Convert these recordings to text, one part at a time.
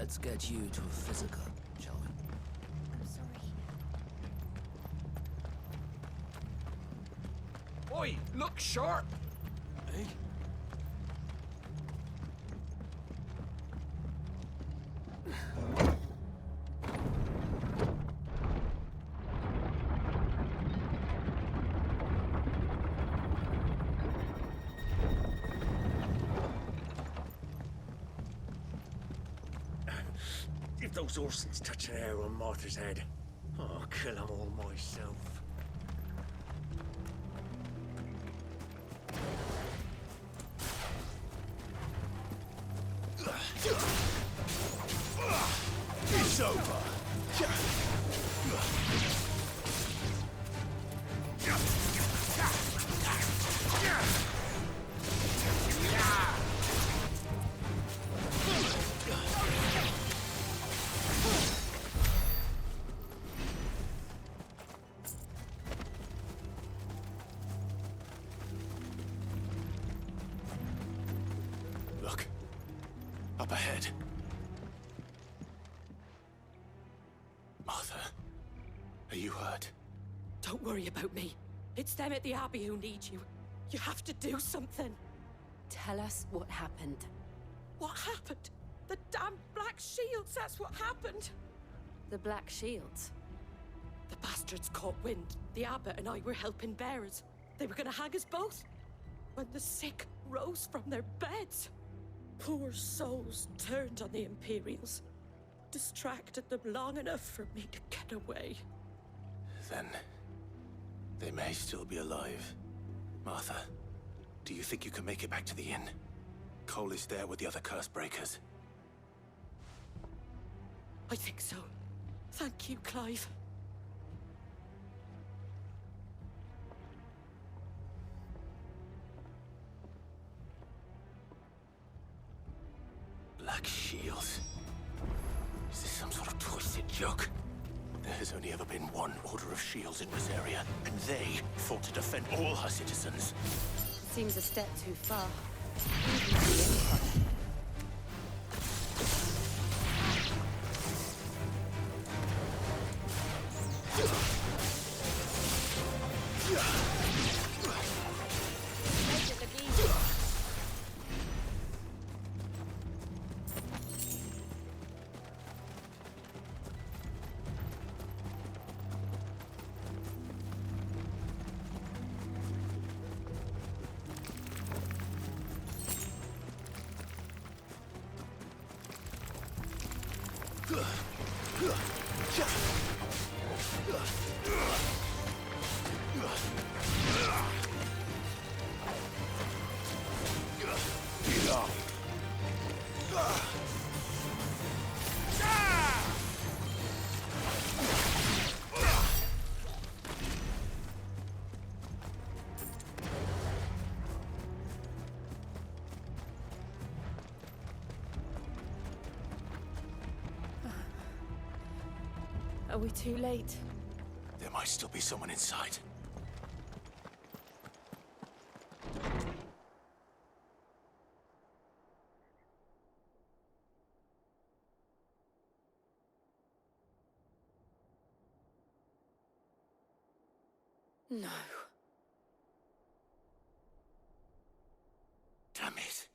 Let's get you to a physical, shall we? I'm sorry. Oi, look sharp! Hey? If those Orsons touch an hair on Martha's head, I'll kill them all myself. It's over. Look. Up ahead. Martha, are you hurt? Don't worry about me. It's them at the Abbey who need you. You have to do something. Tell us what happened. What happened? The damn Black Shields, that's what happened. The Black Shields. The bastards caught wind. The Abbot and I were helping bearers. They were gonna hang us both. When the sick rose from their beds. Poor souls turned on the Imperials. Distracted them long enough for me to get away. Then they may still be alive. Martha, do you think you can make it back to the inn? Cole is there with the other curse breakers. I think so. Thank you, Clive. Black Shields. Is this some sort of twisted joke? There has only ever been one Order of Shields in Rosaria, and they fought to defend all her citizens. Seems a step too far. Even for the Empire. Are we too late? There might still be someone inside. No. Damn it.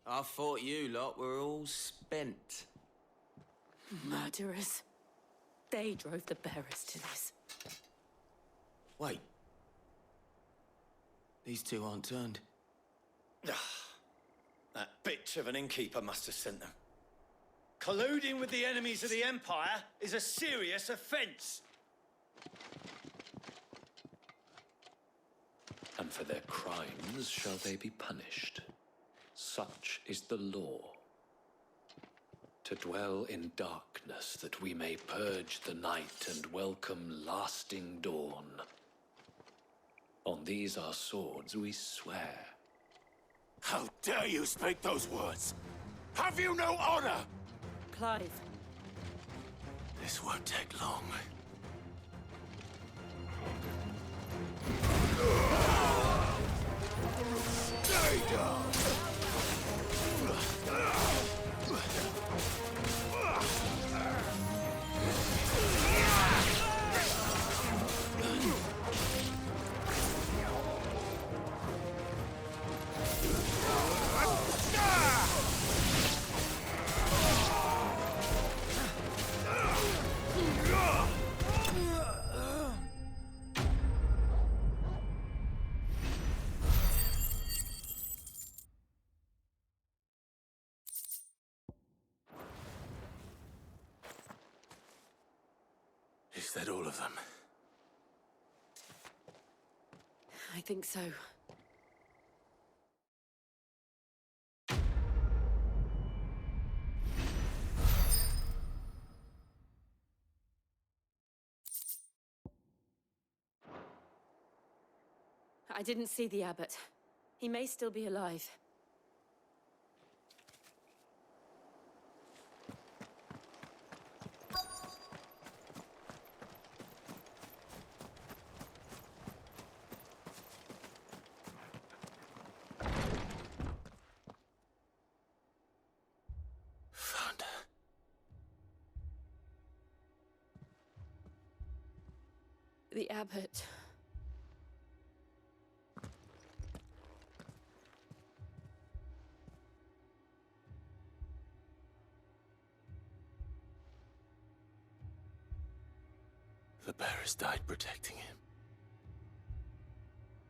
I thought you lot were all spent. Murderers. They drove the bearers to this. Wait. These two aren't turned. That bitch of an innkeeper must have sent them. Colluding with the enemies of the Empire is a serious offense. And for their crimes shall they be punished. Such is the law. To dwell in darkness that we may purge the night and welcome lasting dawn. On these our swords we swear. How dare you speak those words? Have you no honor? Clive. This won't take long. Stay down! Is that all of them? I think so. I didn't see the abbot. He may still be alive. Found her. The abbot. The bearers died protecting him.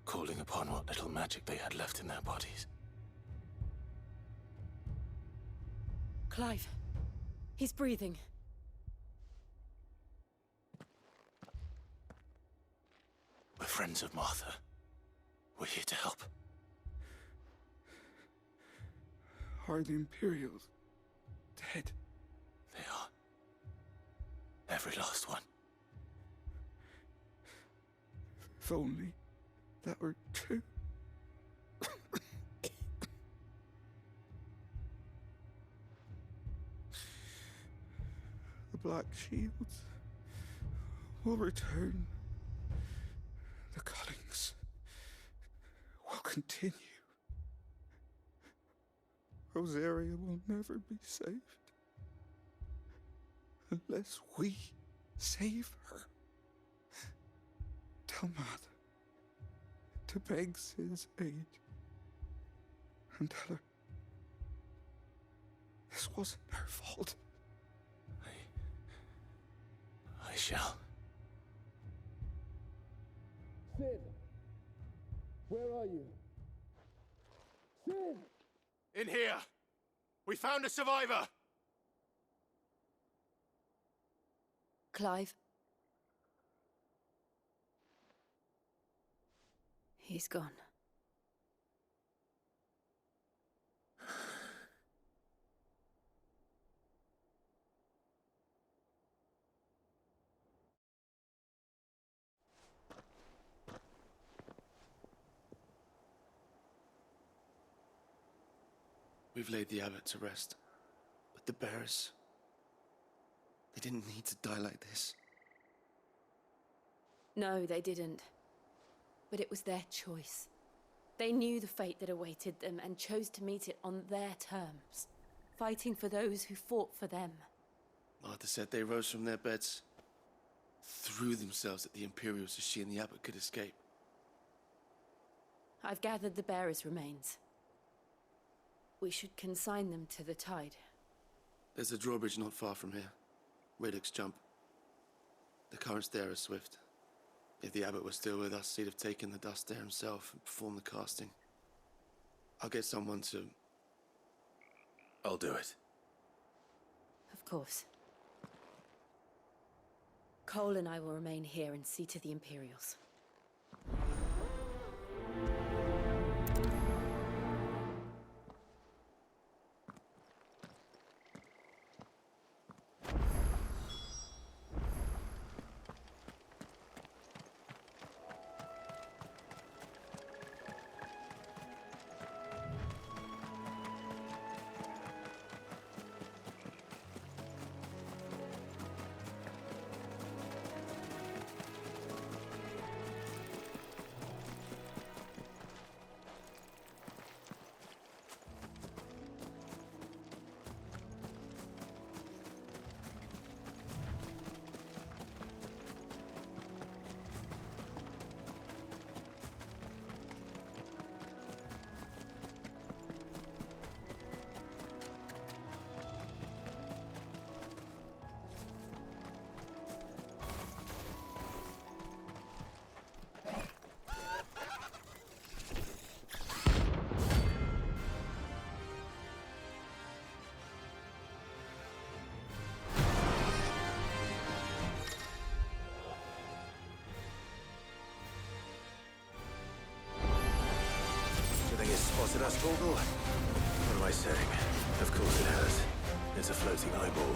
Calling upon what little magic they had left in their bodies. Clive. He's breathing. We're friends of Martha. We're here to help. Are the Imperials dead? They are. Every last one. If only that were true. The Black Shields will return. The cuttings will continue. Rosaria will never be saved unless we save her. Tell Matt to beg Sid's aid and tell her this wasn't her fault. I shall. Sid, where are you? Sid! In here! We found a survivor! Clive. He's gone. We've laid the abbot to rest, but the bearers, they didn't need to die like this. No, they didn't. But it was their choice. They knew the fate that awaited them and chose to meet it on their terms, fighting for those who fought for them. Martha said they rose from their beds, threw themselves at the Imperials so she and the abbot could escape. I've gathered the bearers' remains. We should consign them to the tide. There's a drawbridge not far from here. Radix jump. The currents there are swift. If the abbot was still with us, he'd have taken the dust there himself and performed the casting. I'll get someone to... I'll do it. Of course. Cole and I will remain here and see to the Imperials. has spotted us, Torgal? What am I saying? Of course it has. It's a floating eyeball.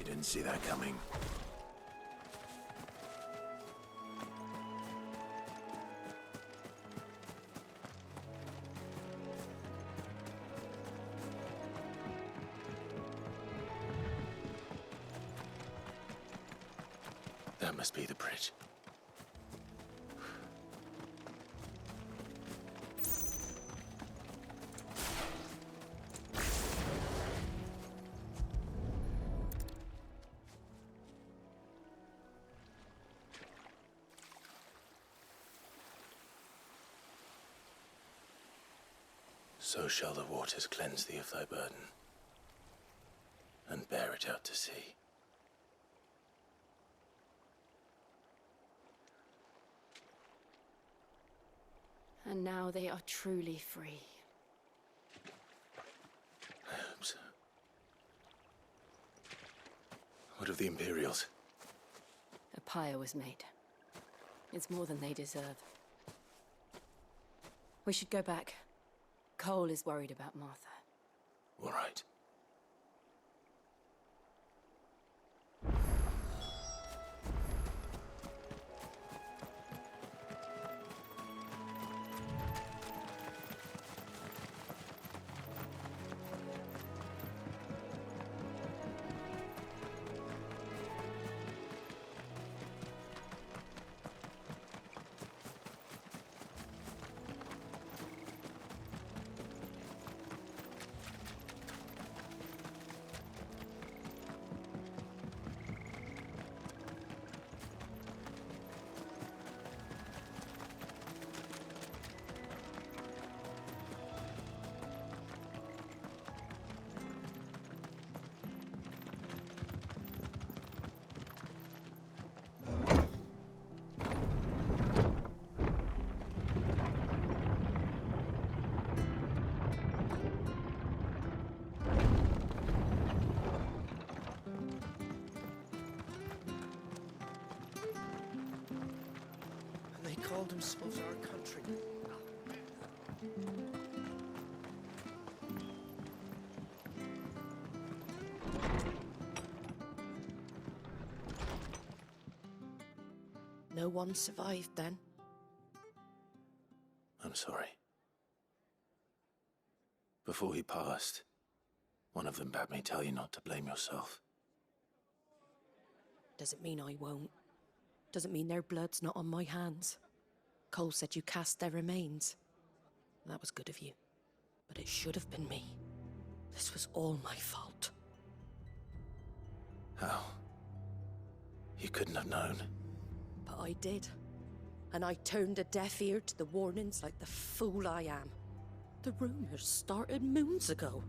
Didn't see that coming. That must be the bridge. So shall the waters cleanse thee of thy burden, and bear it out to sea. And now they are truly free. I hope so. What of the Imperials? A pyre was made. It's more than they deserve. We should go back. Cole is worried about Martha. All right. seldom spoils our country. No one survived then? I'm sorry. Before he passed, one of them bade me tell you not to blame yourself. Doesn't mean I won't. Doesn't mean their blood's not on my hands. Cole said you cast their remains. That was good of you. But it should have been me. This was all my fault. How? You couldn't have known. But I did. And I turned a deaf ear to the warnings like the fool I am. The rumors started moons ago.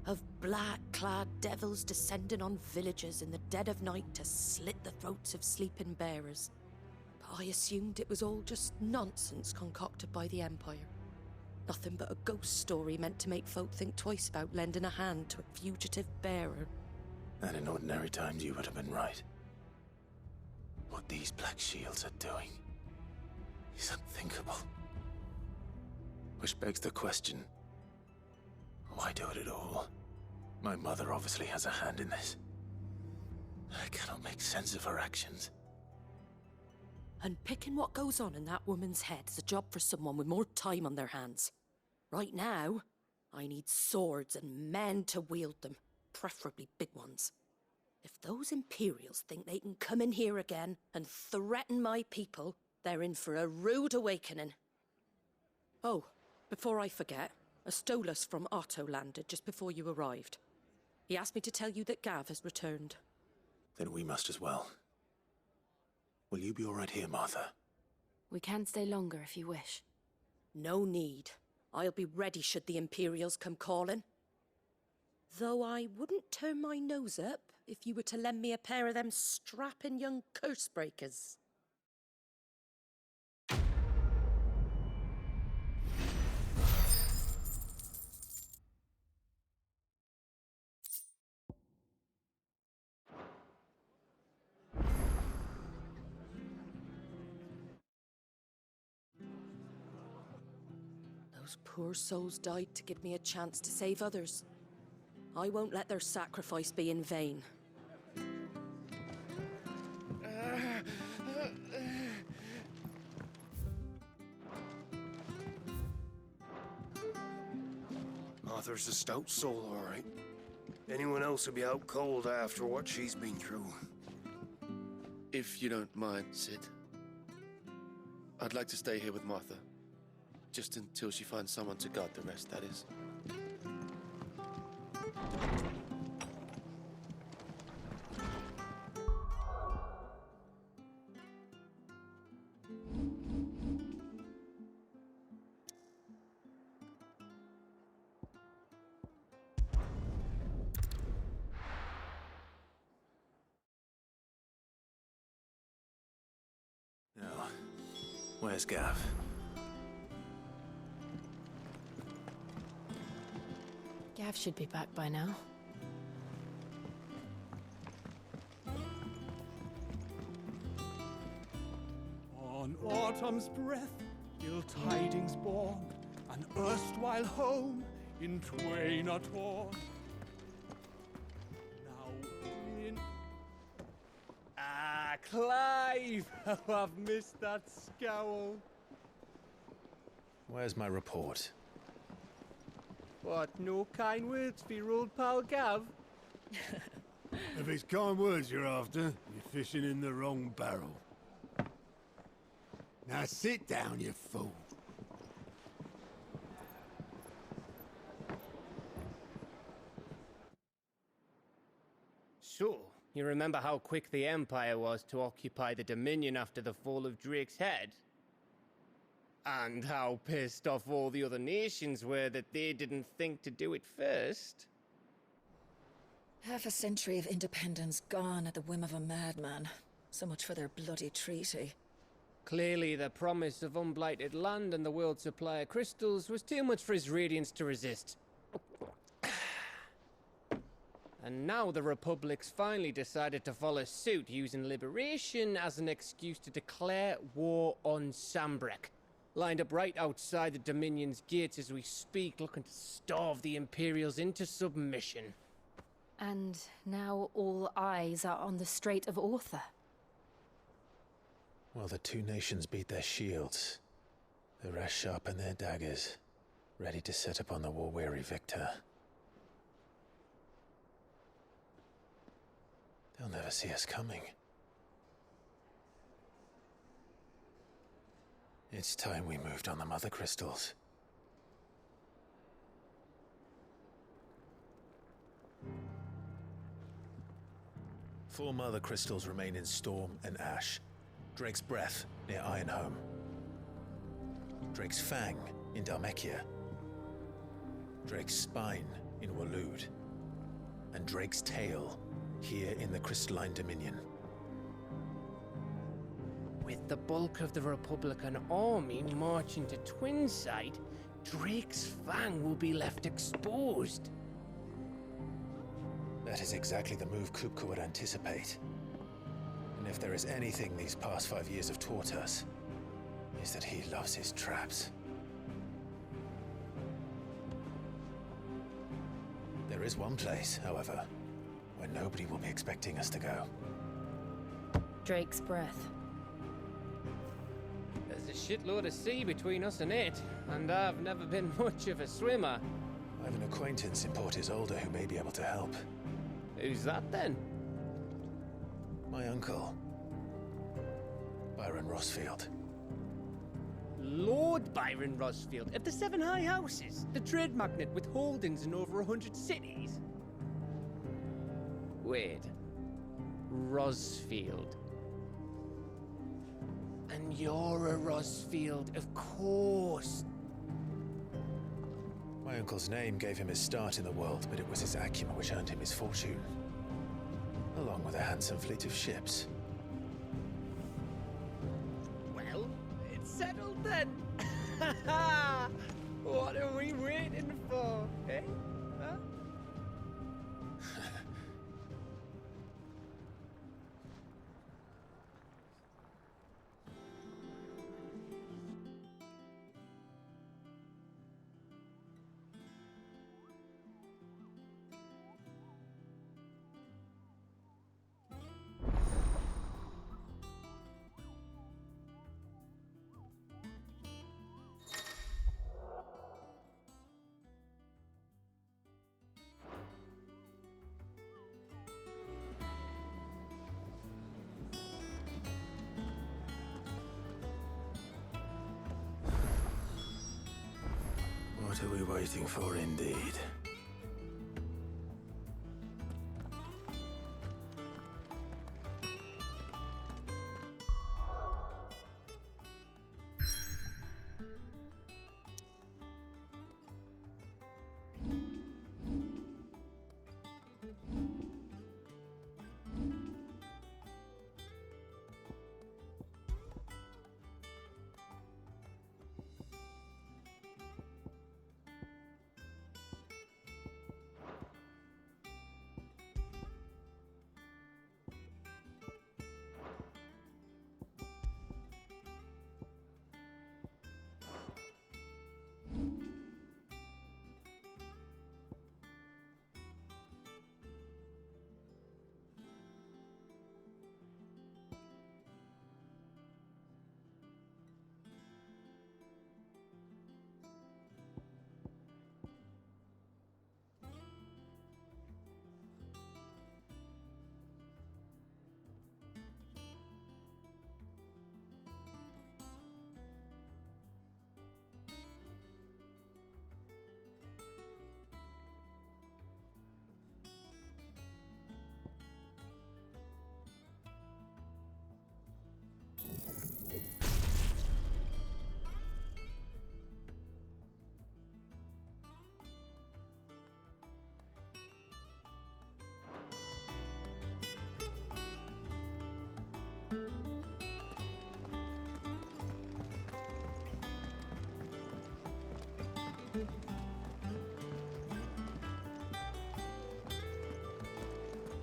Of black-clad devils descending on villages in the dead of night to slit the throats of sleeping bearers. But I assumed it was all just nonsense concocted by the Empire. Nothing but a ghost story meant to make folk think twice about lending a hand to a fugitive bearer. And in ordinary times you would have been right. What these Black Shields are doing is unthinkable. Which begs the question, why do it at all? My mother obviously has a hand in this. I cannot make sense of her actions. And picking what goes on in that woman's head is a job for someone with more time on their hands. Right now, I need swords and men to wield them, preferably big ones. If those Imperials think they can come in here again and threaten my people, they're in for a rude awakening. Oh, before I forget, a Stolas from Otto landed just before you arrived. He asked me to tell you that Gav has returned. Then we must as well. Will you be all right here, Martha? We can stay longer if you wish. No need. I'll be ready should the Imperials come calling. Though I wouldn't turn my nose up if you were to lend me a pair of them strapping young curse breakers. Those poor souls died to give me a chance to save others. I won't let their sacrifice be in vain. Martha's a stout soul, all right. Anyone else would be out cold after what she's been through. If you don't mind, Sid, I'd like to stay here with Martha. Just until she finds someone to guard the rest, that is. Now, where's Gav? Gav should be back by now. On autumn's breath, ill tidings born, an erstwhile home in twain are torn. Now in... Ah, Clive! How I've missed that scowl. Where's my report? What, no kind words for your old pal Gav? If it's kind words you're after, you're fishing in the wrong barrel. Now sit down, you fool. So, you remember how quick the Empire was to occupy the Dominion after the fall of Drake's head? And how pissed off all the other nations were that they didn't think to do it first? Half a century of independence gone at the whim of a madman. So much for their bloody treaty. Clearly, the promise of unblighted land and the world's supply of crystals was too much for his radiance to resist. And now the Republic's finally decided to follow suit, using liberation as an excuse to declare war on Sambrek. Lined up right outside the Dominion's gates as we speak, looking to starve the Imperials into submission. And now all eyes are on the Strait of Author. While the two nations beat their shields, the rest sharpen their daggers, ready to set upon the war-weary victor. They'll never see us coming. It's time we moved on the Mother Crystals. Four Mother Crystals remain in Storm and Ash. Drake's Breath near Ironhome. Drake's Fang in Dhalmekia. Drake's Spine in Waloed. And Drake's Tail here in the Crystalline Dominion. With the bulk of the Republican army marching to Twinside, Drake's Fang will be left exposed. That is exactly the move Kupka would anticipate. And if there is anything these past 5 years have taught us, is that he loves his traps. There is one place, however, where nobody will be expecting us to go. Drake's Breath. There's a shitload of sea between us and it, and I've never been much of a swimmer. I have an acquaintance in Port Isolde who may be able to help. Who's that then? My uncle, Byron Rossfield. Lord Byron Rossfield of the Seven High Houses, the trade magnate with holdings in over 100 cities. Wait, Rossfield. And you're a Rossfield, of course. My uncle's name gave him his start in the world, but it was his acumen which earned him his fortune, along with a handsome fleet of ships. Well, it's settled then. What are we waiting for, eh? Huh? What are we waiting for, indeed?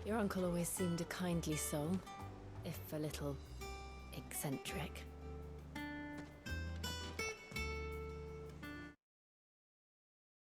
Your uncle always seemed a kindly soul, if a little eccentric.